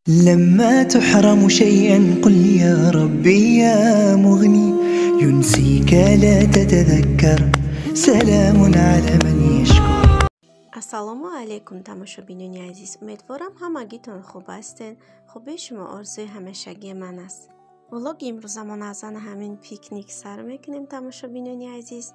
لما تحرم شيئا قل يا ربي يا مغني ينسيك لا تتذكر سلام على من يشكر. السلام علیکم تماشابینان عزیز، امیدوارم همگیتون خوب هستین. خوبی شما آرزوی همیشگی من است. ولاگ امروزمان از همین پیکنیک سر میکنیم تماشابینان عزیز.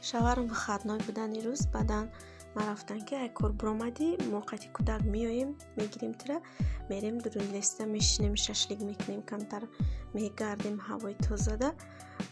شوهرم به خدنای بودن روز بعدن ما رفتن که ای کور برامدی موقعی کودک میاییم میگیریم تره میریم درون لسته میشینیم ششلیک میکنیم کمتر میگردیم هوای تازه ده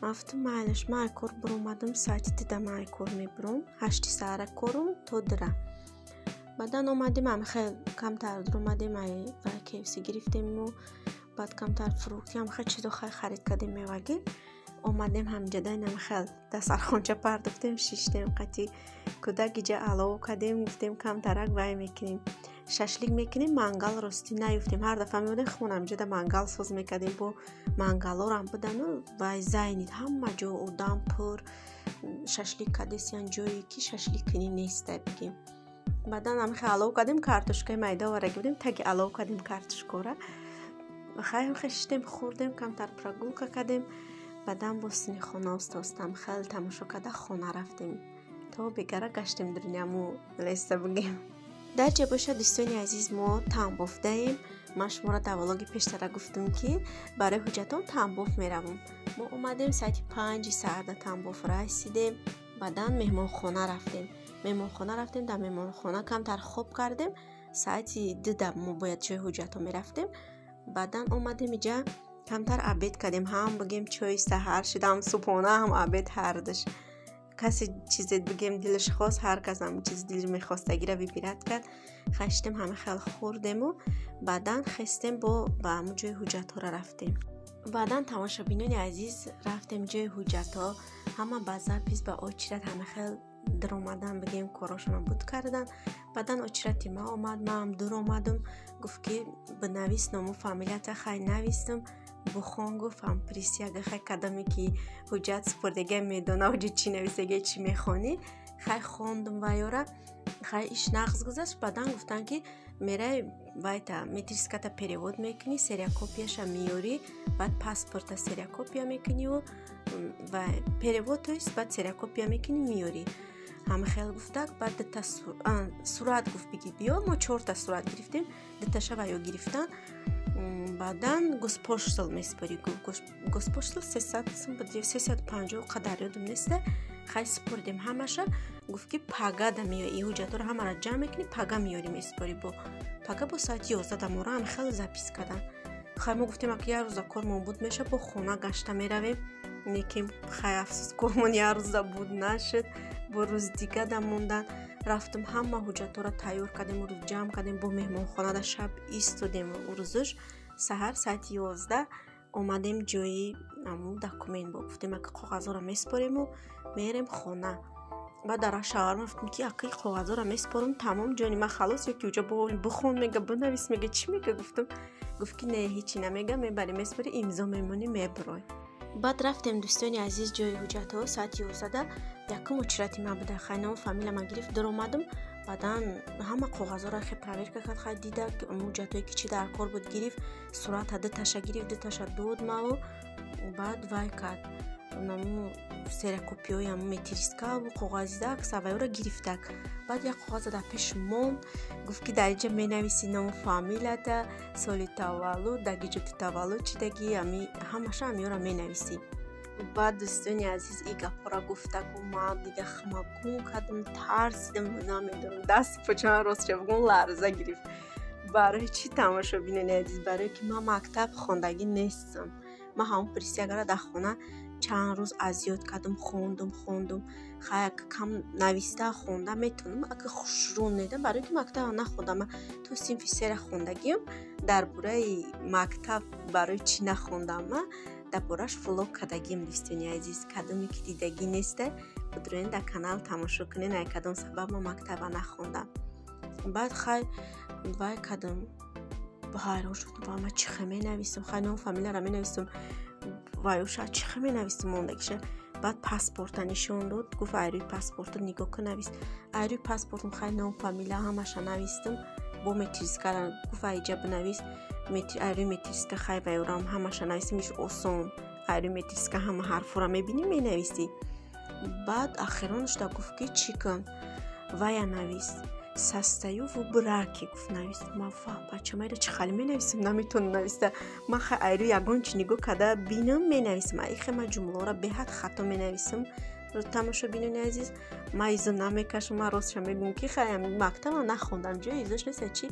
مفتم معلش ما ای کور برامدم ساعتی دیدم ای کور میبرم 8 ساعت کورم تو دره بعدن آمدیم هم خیلی کمتر در اومدیم ای و کیفسی گرفتیم و بعد کمتر فروختی هم خیلی چیزو خیلی خرید کردیم میوگی اومدیم همینجا داینم خیلی دسترخوانچه پرداختیم شیشتیم قطعی کودک اینجا علاوه کردیم گفتیم کم ترک وای میکنیم ششلیک میکنیم منگل راستی نیفتیم هر دفعه میبودیم خونم اینجا دا منگل سوز میکردیم با منگل ها رم بودن و وای زاینید همه جا اودم پر ششلیک کردیسیان جایی که ششلیک کنی نیسته بگیم بعدا هم خیلی علاوه کردیم کارتوشکای میده ورگی بودیم تاگی علاوه کردیم کارتوشکا را خیلی خشتیم خوردیم کم تر پرگول کردیم بعدم با سینی خونه استاستم خیلی تماشا کرده خونه رفتیم تا بگره گشتیم درنیمو لیسته بگیم در جه باشه دوستانی عزیز ما تنباف دهیم من شما را در ولاگ پیشتره گفتم که برای حجتان تنباف میروم ما اومدیم ساعت 5 ساعت تنباف را رسیدیم بعدم مهمان خونه رفتیم در مهمان خونه کمتر خوب کردیم ساعت 2 ما باید جای حجتان میرفتیم بعدم اومدیم اینجا کمتر عبید کردیم هم بگیم چای سحر شدم صبحانه هم عبید هردش کسی چیزی بگیم دلش خواست هر کس هم چیز دلش میخواست اگه را بپیرد کرد خشتیم همه خیلی خوردیم و بعدا خستیم با همون جای حجت ها را رفتیم بعدا تماشابینان عزیز رفتیم جای حجت ها همه بازار پیش با آچیرت همه خیلی در اومدن بگیم کاراشون هم بود کردن بعدا آچیرتی ما آمد من هم دور اومدم گفت که بنویس نامو فامیلیت خیلی نویستم بخون گفتم پریسی اگه خیلی کدامی که حجت سپردگه میدونه حجت چی نویسه چی میخونی خیلی خوندم و یاره خیلی ایش نقص گذاشت بعدن گفتن که میره وایتا میتریسکتا پریود میکنی سریا کپیاش میاری بعد پاسپورت سریا کپیا میکنی و پریود تویست بعد سریا کپیا میکنی میاری همه خیلی گفتک بعد دتا صورت گفت بگی بیا ما 4 تا صورت گرفتیم دتا شو گرفتن بعدن گوسپوشتل میسپاری گوسپوشتل 350 قدر یادم نیسته خیلی سپردیم همشه گفت که پاگا دا میاری ای حجت رو همه را جمع میکنی پاگا میاری میسپاری با پاگا با ساعت 11 دا مورا هم خیلی زپیس کردن خیلی ما گفتیم اگه یه روزا کارمون بود میشه با خونه گشته میرویم نیکیم خیلی افسوس کارمون یه روزا بود نشد با روز دیگه دا موندن رفتم همه حجت را تیار کردیم و روز جمع کردیم با مهمان خانه دا شب ایستادیم و روزش سحر ساعت 11 اومدیم جایی امو داکومنت با گفتیم اگه کاغذ را میسپاریم و میریم خانه بعد در شوهرم گفتم که اگه کاغذ را میسپارم تمام جانی من خلاص یکی اونجا بخون میگه بنویس میگه چی میگه گفت که نه هیچی نمیگه میبری میسپاری امضا میمونی میبرای بعد رفتیم دوستانی عزیز جای حجت ها ساعت 11 یکم اچراتی من بوده خیلی فامیل من گرفت در اومدم بعدا همه کاغذا را خیلی پرور کرد خیلی دیده که حجتایی که چی در کار بود گرفت صورت هده تاشا گرفت تاشا دود ما و بعد وای کرد نمو سر کپیای هم میتریسکا و کاغذی ده سوای را گرفتک بعد یک کاغذ در پیش موند گفت که در اینجا می نویسی نام فامیلت سالی تولد دگی جوتی تولد چی دگی همشه همی را می نویسی بعد دوستانی عزیز ای گفت را گفتک و ما دیگه خمکون کردم ترسیدم نمیدونم دست پچان راست شبگون لرزه گرفت برای چی تماشا بینن عزیز برای که من مکتب خواندگی نیستم من همون پریسی اگر در خونه چند روز اذیت کردم خوندم خیلی کم نویسته خوندم میتونم اگه خوشرون نیدم برای که مکتب نخوندم تو صنف 3 خوندگیم در باره مکتب برای چی نخوندم در بارش فلوگ کدگیم دوستانی عزیز کدومی که دیدگی نیسته بدرین در کانال تماشا کنین ای کدوم سبب ما مکتب نخوندم بعد خیلی وای کدوم با حیران شدم با ما چی خمی نویسم خیلی نام فامیل را می نویسم وایوشا چی خمی نویسم موندگیشه بعد پاسپورت نشون داد گفت ایروی پاسپورت نگاه کن نویس ایروی پاسپورتم خیلی نام فامیل همش نویستم با میتریز کردن گفت اینجا بنویس айрӯи метриска хай вайурам ҳамаша нависимиш осон, айрӯи метриска ҳама ҳарфура мебинӣ менависӣ. баъд ахиронаш да гуфт ки чӣ кун, вая навис састаю ву браки гуфт навис. Ман бача майра чӣ хали менависам, наметонам нависта. Ман хай айрӯи ягон чи нигоҳ карда бинам менависам. Айхе ман ҷумлаҳоро беҳад хато менависам. тамошобинони азиз, ман изо намекашам. Ман ростша мегӯям ки хай мактабам нахондам, ҷои изош нест. Чи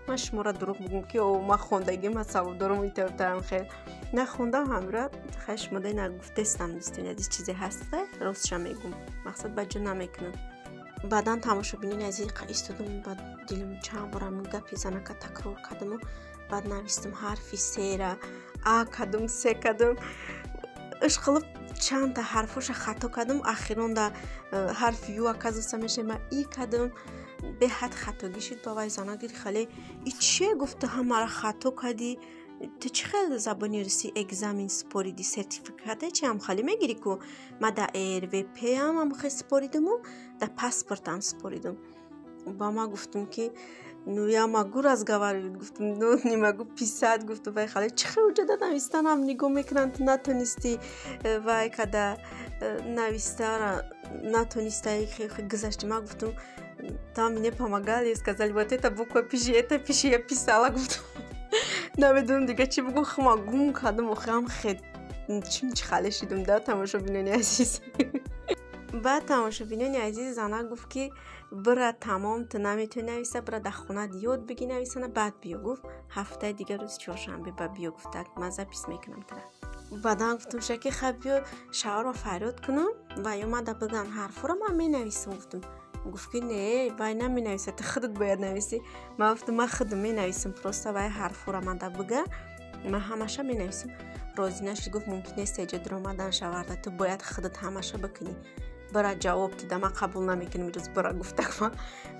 ман шуморо дурӯғ бигӯям ки ман хондагӣ ман саводдорам итавтарам. хел нахондам ҳамра. хай шумо дай нагуфтестам дӯстони азиз чизе ҳаста, ростша мегӯям, мақсад ба ҷо намекунам. баъдан тамошобинони азиз истодам, ба дилам чанд бора гапи занака такрор кардаму баъд навистам ҳарфи сера а кардам, се кардам. ишқилиб чандта ҳарфоша хато кардам. ахирон да ҳарфи ю оказывается мешава и кардам. беҳад хатогӣ шид. ба вай зана гир хале и чие гуфта ҳамаро хато кардӣ, ту чӣ хел забони русӣ экзамен спориди, сертификате чи ҳам хали мегирӣ ку? Ма да РВП ҳам хе споридаму да паспортам споридам. ба ма гуфтам ки ну я могу разговаривать, гуфтам ну не могу писать. гуфтам вай хале чӣ хел уҷода навистанам нигоҳ мекунанд, ту натонисти вай када навистара натонистай гузашти. Ма гуфтам там мне помогали, сказали вот эта буква пиши, это пиши. Я писала, гуфтам намедонам дига чӣ бигӯям. хама гум кардам. охирам чӣ хали шидам. да тамошобинони азиз. баъд тамошобинони азиз зана гуфт ки бира тамом ту наметони нависа, бира дар хонат ёд биги нависана, баъд биё. гуфт ҳафтаи дигар рӯз чоршанбе ба биё. гуфт так ман запис мекунам тара. баъдан гуфтам шаки хай биё шаваро фарёд кунам ва омада бигӯям ҳарфуро ман менависам. гуфтам гуфт ки не вай наменависа, ту худат бояд нависӣ. ман гуфтам ман худам менависам, просто вай ҳарфуро мада бига ман ҳамаша менависам. розӣ нашид. гуфт мумкин нест эҷо диромадан шаварда, ту бояд худат ҳамаша бикунӣ. бира ҷавоб дида ман қабул намекунам ирӯз бира. гуфтак ман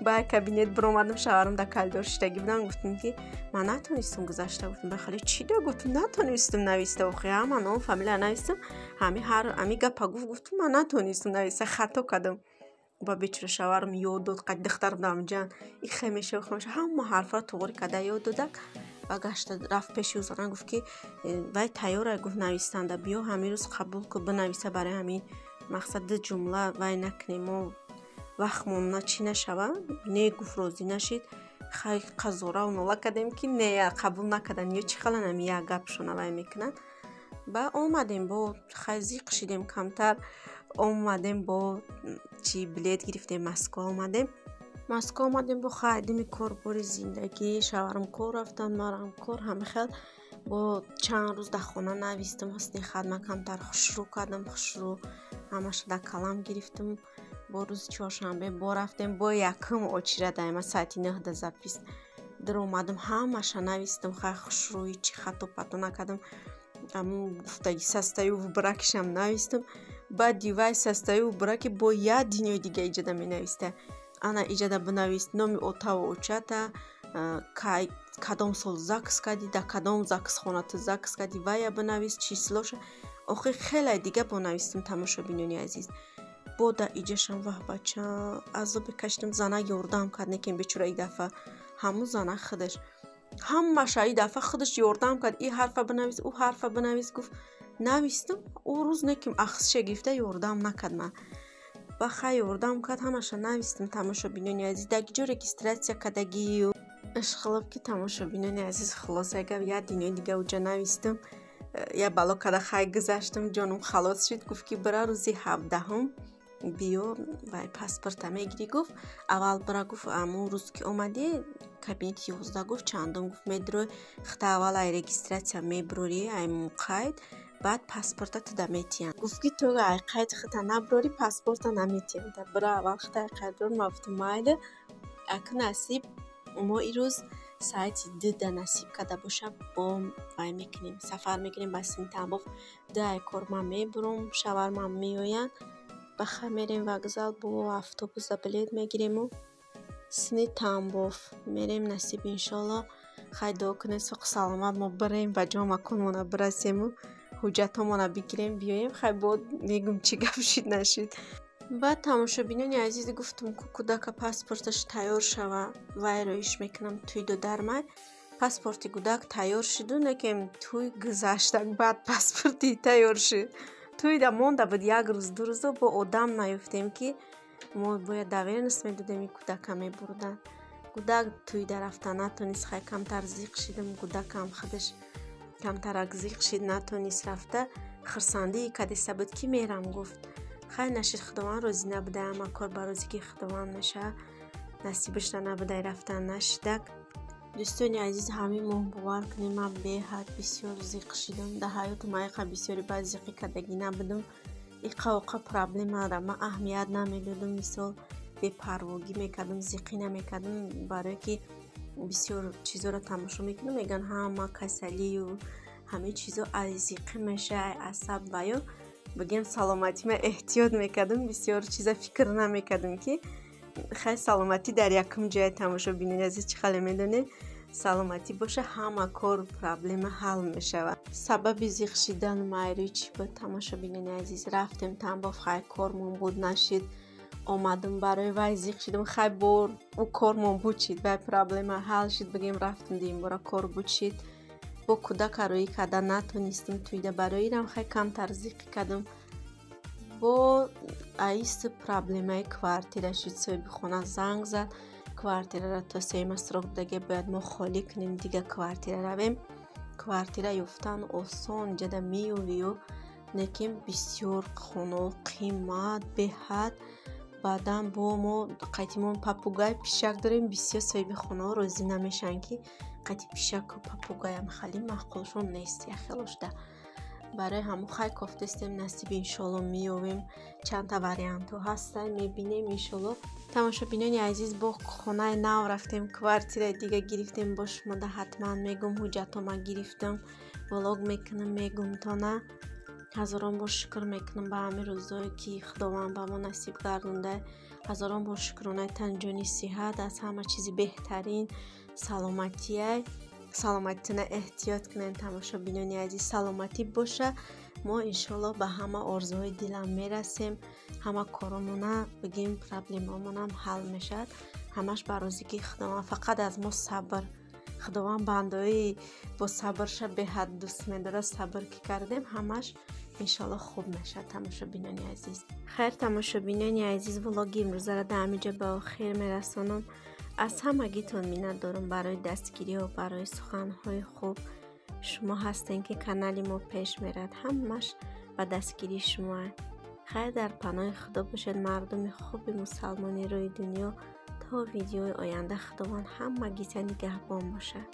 ба кабинет биромадам, шаварам дар коридор шидагӣ будам. гуфтам ки ман натонистам гузашта. гуфтам бахале чӣ да? гуфтам натонистам нависта. охи ҳама ном фамилия навистам, ҳами гапа гуфт. гуфтам ман натонистам нависта, хато кардам. ба бечора шаварам ёд дод. қад духтар будам ҷан и хемеша охмаша ҳама ҳарфро туғри када ёд додак. ва гашта рафт пеши ӯ зана гуфт ки вай тайёра. гуфт навистанда биё ҳамин рӯз қабул ку бинависа барои ҳамин мақсад ду ҷумла вай накунем мо вақтмон на чӣ нашава. не гуфт розӣ нашид. хай қазора нола кардем ки не қабул накардан ё чӣ халанам як гапшона вай мекунад. ба омадем бо хай зиқ шидем камтар. омадем бо чи билет гирифтем Москва омадем бо хайдими корбори зиндагӣ. шаварам кор рафтан, марам кор. ҳама хел бо чанд рӯз дар хона навистам, ҳусни хадма камтар хушрӯ кардам. хушрӯ ҳамаша дар калам гирифтам. бо рӯзи чоршанбе бо рафтем бо якум очира даима саати 9 да запис диромадам. ҳамаша навистам. хай хушрӯи чи хато пато накардам. амун гуфтаги састаю вбракишам навистам. баъди вай састаю вбраки бо як динёи дига иҷода менависта. ана иҷода бинавист номи отаву очата, кадом сол закс кардӣ, дар кадом заксхона ту закс кардӣ, вая бинавист числоша. охир хеле дига бо навистам. тамошобинони азиз бо да иҷашам ваҳ бача азобе кашидам. зана ёрдам кард. некин бечора и дафъа ҳамун зана худаш ҳамаша и дафъа худаш ёрдам кард. и ҳарфа бинавис, ӯ ҳарфа бинавис. гуфт навистам. ӯ рӯз неким ахсиша гирифта ёрдам накард. ман ба хай ёрдам кард. ҳамаша навистам. тамошобинони азиз даги ҷо регистратсия кардагию ишқилиб ки тамошобинони азиз хулоса гап як динёи дига уҷа навистам. я бало када хай гузаштам. ҷонам халос шид. гуфт ки бира рӯзи 17 биё вай паспорта мегирӣ. гуфт аввал бира. гуфт амун рӯз ки омадӣ кабинети 11. гуфт чандум? гуфт медрои хита аввал ай регистратсия меброри ай муқайд, баъд паспорта туда метиян. гуфт ки ту ай қайд хита наброри паспорта наметиян. да бира аввал хита ай қайд брор. ма гуфтам майли аку насиб мо ирӯз саати 2 да насиб карда боша бо вай мекунем сафар мекунем ба Сини Тамбов. да ай кор ман мебурам. шавар ман меоянд. баха мерем вокзал бо автобуса билет мегирему Сини Тамбов мерем насиб иншалло. хай дуо кунем соқ саломат мо бирем ба ҷо маконмона бирасему ҳуҷҷатҳомона бигирем биёем. хай бо мегум чӣ гап шид нашид. баъд тамошобинони азиз гуфтам ку кӯдака паспорташ тайёр шава. вайро иш мекунам туи додар май. паспорти кӯдак тайёр шуду, некем тӯй гузаштак баъд паспорти тайёр шуд. Тӯйда монда буд 1 рӯз 2 рӯза, бо одам наёфтем ки мо бояд давернис медодем кӯдака мебурданд. кӯдак тӯйда рафта натонист, хай камтар зиқ шидам, кӯдакам худаш камтарак зиқ шид, натонист рафта. хурсандии кадиса буд, ки мерам гуфт. хай нашид, худованд розӣ набуда, ҳама кор ба розиги худованд меша, насибашда набудай рафтан нашидак. дӯстони азиз, ҳамин моҳ бовар кунем ман беҳад бисёр зиқ шидам. дар ҳаётам ҳақиқа бисёри баъд зиқи кардагӣ набудам. иқаоқа проблема надорад, ман аҳамият намедодам, мисол бепарвогӣ мекардам, зиқӣ намекардам, барое ки бисёр чизоро тамошо мекунам, меган ҳама касалию ҳамин чизо аз зиқӣ мешавад, асаб ва ё бигем саломатима эҳтиёт мекардам, бисёр чиза фикр намекардам ки хай саломатӣ дар якум ҷоя. тамошобинии азиз, чӣ хеле медонед, саломатӣ боша, ҳама кор проблема ҳал мешавад. сабаби зиқ шидан майрӣ чӣ буд? тамошобинии азиз, рафтем Тамбов, хай кормон буд, нашид. омадам барои вай зиқ шидам, хай бор ӯ кормон буд шид, вай проблема ҳал шид, бигем рафтем димбора кор буд шид. бо кӯдак арӯӣ карда натонистем, тӯйда барои ирам хай камтар зиқӣ кардам. бо аисти проблемаи квартира шуд. соҳиби хона занг зад, квартирара то сема срок додага, бояд мо холӣ кунем, дига квартира равем. квартира ёфтан осон ҷада меёвию, лекин бисёр хоно қимат беҳад. баъдан бо мо қайтимон папугай пишак дорем, бисёр соҳиби хонаҳо розӣ намешаванд ки қайти пишаку папугаям хали маъқулшон нест яхелошда. барои ҳамо хай кофтестем, насиби иншоалло меёвем. чандта вариантҳо ҳастанд, мебинем иншоалло. тамошобинони азиз, бо хонаи нав рафтем, квартираи дига гирифтем. бо шумода ҳатман мегӯм, ҳуҷҷатома гирифтам, влог мекунам, мегӯм то на. ҳазорон бор шукр мекунам ба ҳамин рӯзое ки худованд ба мо насиб гардонда. ҳазорон бор шукронаи тан, ҷони сиҳат, аз ҳама чизи беҳтарин саломатие. саломатитона эҳтиёт кунем. тамошобинони азиз, саломатӣ боша, мо иншоалло ба ҳама орзуҳои дилам мерасем. ҳама коромона бигем проблемамонам ҳал мешавад. ҳамаш ба розиги худованд. фақат аз мо сабр. худованд бандаҳои бо сабрша беҳад дӯст медорад. сабр ки кардем, ҳамаш иншоалло хуб мешавад. тамошобинони азиз, хайр, тамошобинони азиз, влоги имрӯзаро дар ҳамин ҷо ба охир мерасонам. аз ҳамагитон миннат дорам барои дастгириҳо, барои суханҳои хуб. шумо ҳастен ки канали мо пеш мерад, ҳамаш ба дастгирии шумо. хайр, дар паноҳи худо бошед мардуми хуби мусалмони рӯи дунё. то видеои оянда, худованд ҳамагита нигаҳбон бошад.